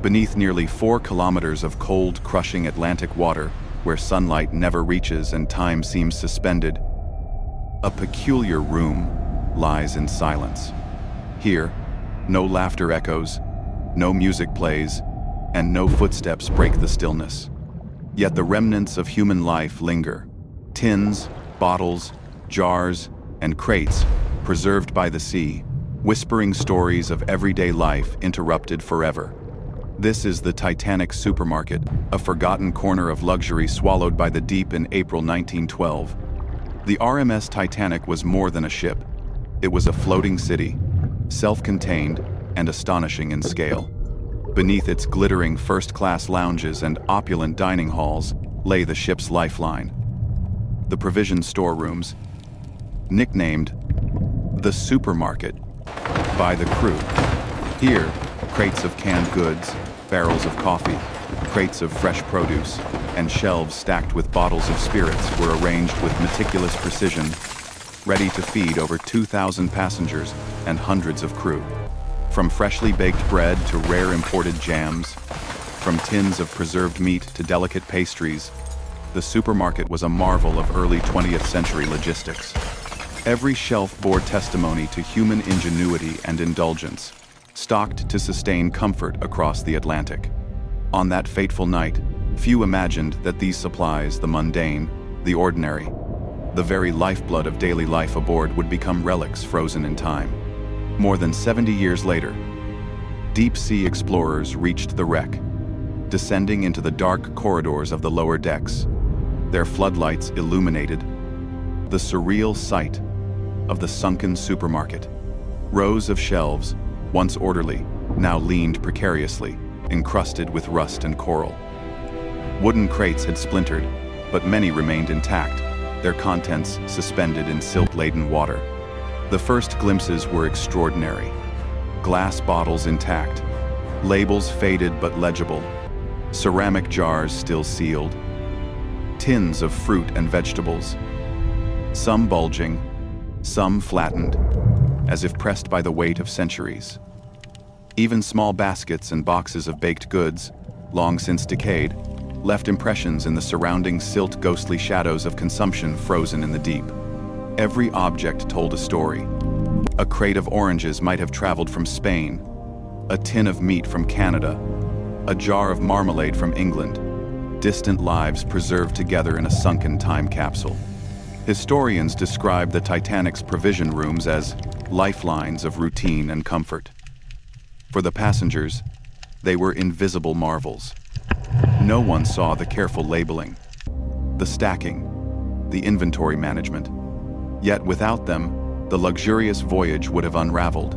beneath nearly 4 kilometers of cold, crushing Atlantic water, where sunlight never reaches and time seems suspended, a peculiar room lies in silence. Here, no laughter echoes, no music plays, and no footsteps break the stillness. Yet the remnants of human life linger. Tins, bottles, jars, and crates preserved by the sea, whispering stories of everyday life interrupted forever. This is the Titanic supermarket, a forgotten corner of luxury swallowed by the deep in April 1912. The RMS Titanic was more than a ship. It was a floating city, self-contained and astonishing in scale. Beneath its glittering first-class lounges and opulent dining halls lay the ship's lifeline. The provision storerooms, nicknamed the supermarket by the crew. Here, crates of canned goods, barrels of coffee, crates of fresh produce, and shelves stacked with bottles of spirits were arranged with meticulous precision, ready to feed over 2,000 passengers and hundreds of crew. From freshly baked bread to rare imported jams, from tins of preserved meat to delicate pastries, the supermarket was a marvel of early 20th century logistics. Every shelf bore testimony to human ingenuity and indulgence, stocked to sustain comfort across the Atlantic. On that fateful night, few imagined that these supplies, the mundane, the ordinary, the very lifeblood of daily life aboard, would become relics frozen in time. More than 70 years later, deep-sea explorers reached the wreck, descending into the dark corridors of the lower decks, their floodlights illuminated the surreal sight of the sunken supermarket. Rows of shelves, once orderly, now leaned precariously, encrusted with rust and coral. Wooden crates had splintered, but many remained intact, their contents suspended in silt-laden water. The first glimpses were extraordinary. Glass bottles intact, labels faded but legible, ceramic jars still sealed, tins of fruit and vegetables, some bulging, some flattened, as if pressed by the weight of centuries. Even small baskets and boxes of baked goods, long since decayed, left impressions in the surrounding silt, ghostly shadows of consumption frozen in the deep. Every object told a story. A crate of oranges might have traveled from Spain, a tin of meat from Canada, a jar of marmalade from England, distant lives preserved together in a sunken time capsule. Historians describe the Titanic's provision rooms as lifelines of routine and comfort. For the passengers, they were invisible marvels. No one saw the careful labeling, the stacking, the inventory management. Yet without them, the luxurious voyage would have unraveled.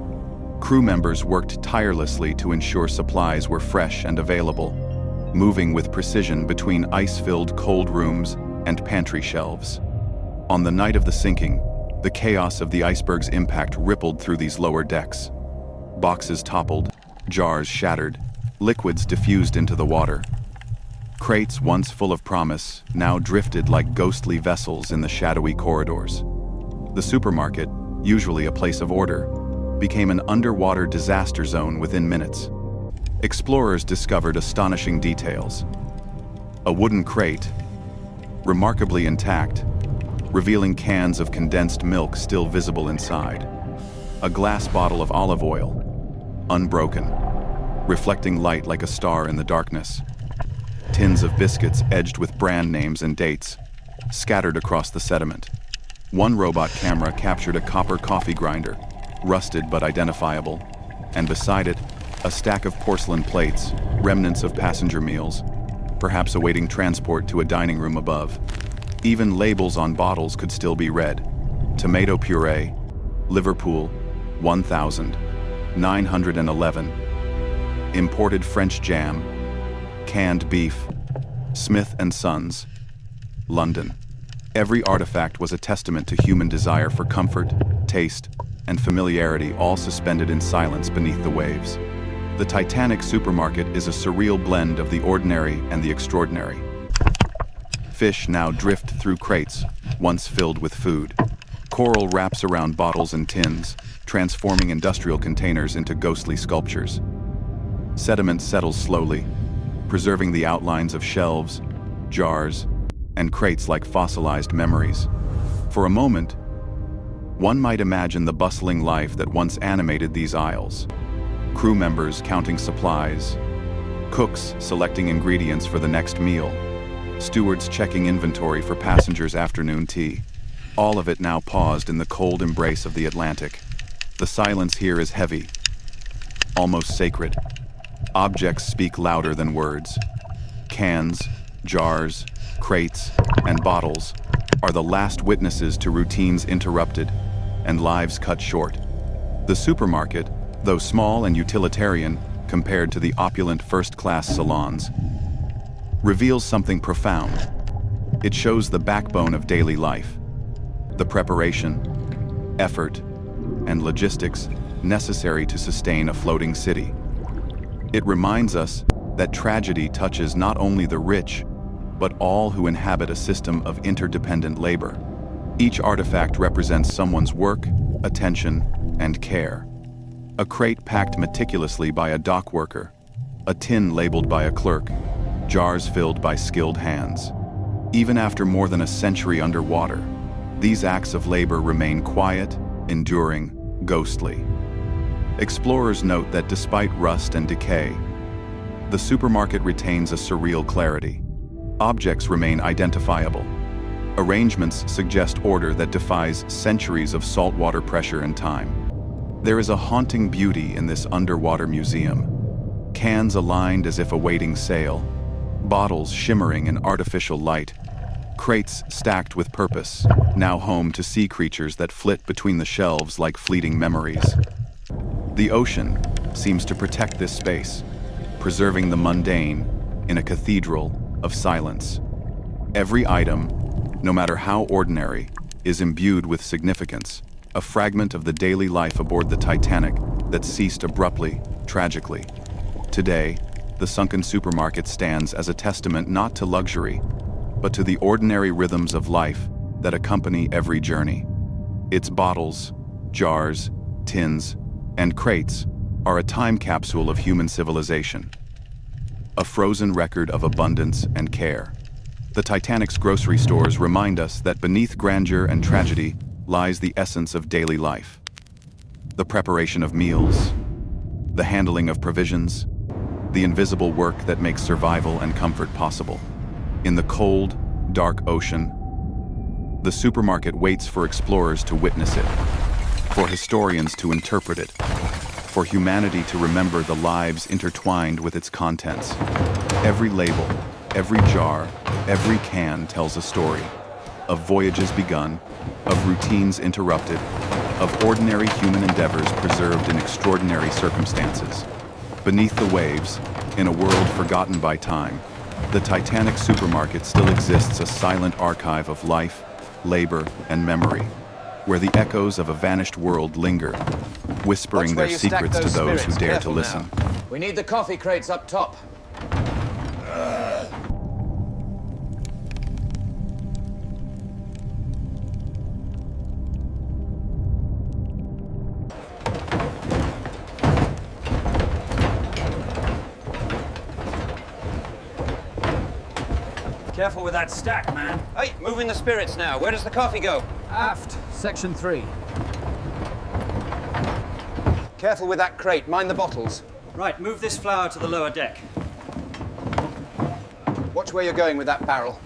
Crew members worked tirelessly to ensure supplies were fresh and available, moving with precision between ice-filled cold rooms and pantry shelves. On the night of the sinking, the chaos of the iceberg's impact rippled through these lower decks. Boxes toppled, jars shattered, liquids diffused into the water. Crates once full of promise now drifted like ghostly vessels in the shadowy corridors. The supermarket, usually a place of order, became an underwater disaster zone within minutes. Explorers discovered astonishing details. A wooden crate, remarkably intact, revealing cans of condensed milk still visible inside. A glass bottle of olive oil, unbroken, reflecting light like a star in the darkness. Tins of biscuits edged with brand names and dates, scattered across the sediment. One robot camera captured a copper coffee grinder, rusted but identifiable, and beside it, a stack of porcelain plates, remnants of passenger meals, perhaps awaiting transport to a dining room above. Even labels on bottles could still be read. Tomato puree, Liverpool, 1,911. Imported French jam, canned beef, Smith & Sons, London. Every artifact was a testament to human desire for comfort, taste, and familiarity, all suspended in silence beneath the waves. The Titanic supermarket is a surreal blend of the ordinary and the extraordinary. Fish now drift through crates, once filled with food. Coral wraps around bottles and tins, transforming industrial containers into ghostly sculptures. Sediment settles slowly, preserving the outlines of shelves, jars, and crates like fossilized memories. For a moment, one might imagine the bustling life that once animated these aisles. Crew members counting supplies, cooks selecting ingredients for the next meal, stewards checking inventory for passengers' afternoon tea. All of it now paused in the cold embrace of the Atlantic. The silence here is heavy, almost sacred. Objects speak louder than words. Cans, jars, crates, and bottles are the last witnesses to routines interrupted and lives cut short. The supermarket, though small and utilitarian compared to the opulent first-class salons, reveals something profound. It shows the backbone of daily life, the preparation, effort, and logistics necessary to sustain a floating city. It reminds us that tragedy touches not only the rich, but all who inhabit a system of interdependent labor. Each artifact represents someone's work, attention, and care. A crate packed meticulously by a dock worker, a tin labeled by a clerk, jars filled by skilled hands. Even after more than a century underwater, these acts of labor remain quiet, enduring, ghostly. Explorers note that despite rust and decay, the supermarket retains a surreal clarity. Objects remain identifiable. Arrangements suggest order that defies centuries of saltwater pressure and time. There is a haunting beauty in this underwater museum. Cans aligned as if awaiting sale, bottles shimmering in artificial light, crates stacked with purpose, now home to sea creatures that flit between the shelves like fleeting memories. The ocean seems to protect this space, preserving the mundane in a cathedral of silence. Every item, no matter how ordinary, is imbued with significance, a fragment of the daily life aboard the Titanic that ceased abruptly, tragically. Today, the sunken supermarket stands as a testament not to luxury, but to the ordinary rhythms of life that accompany every journey. Its bottles, jars, tins, and crates are a time capsule of human civilization, a frozen record of abundance and care. The Titanic's grocery stores remind us that beneath grandeur and tragedy lies the essence of daily life. The preparation of meals, the handling of provisions, the invisible work that makes survival and comfort possible. In the cold, dark ocean, the supermarket waits for explorers to witness it, for historians to interpret it, for humanity to remember the lives intertwined with its contents. Every label, every jar, every can tells a story of voyages begun, of routines interrupted, of ordinary human endeavors preserved in extraordinary circumstances. Beneath the waves, in a world forgotten by time, the Titanic supermarket still exists, a silent archive of life, labor, and memory, where the echoes of a vanished world linger, whispering their secrets to those who dare to listen. We need the coffee crates up top. Careful with that stack, man. Hey, moving the spirits now. Where does the coffee go? Aft, section 3. Careful with that crate. Mind the bottles. Right, move this flour to the lower deck. Watch where you're going with that barrel.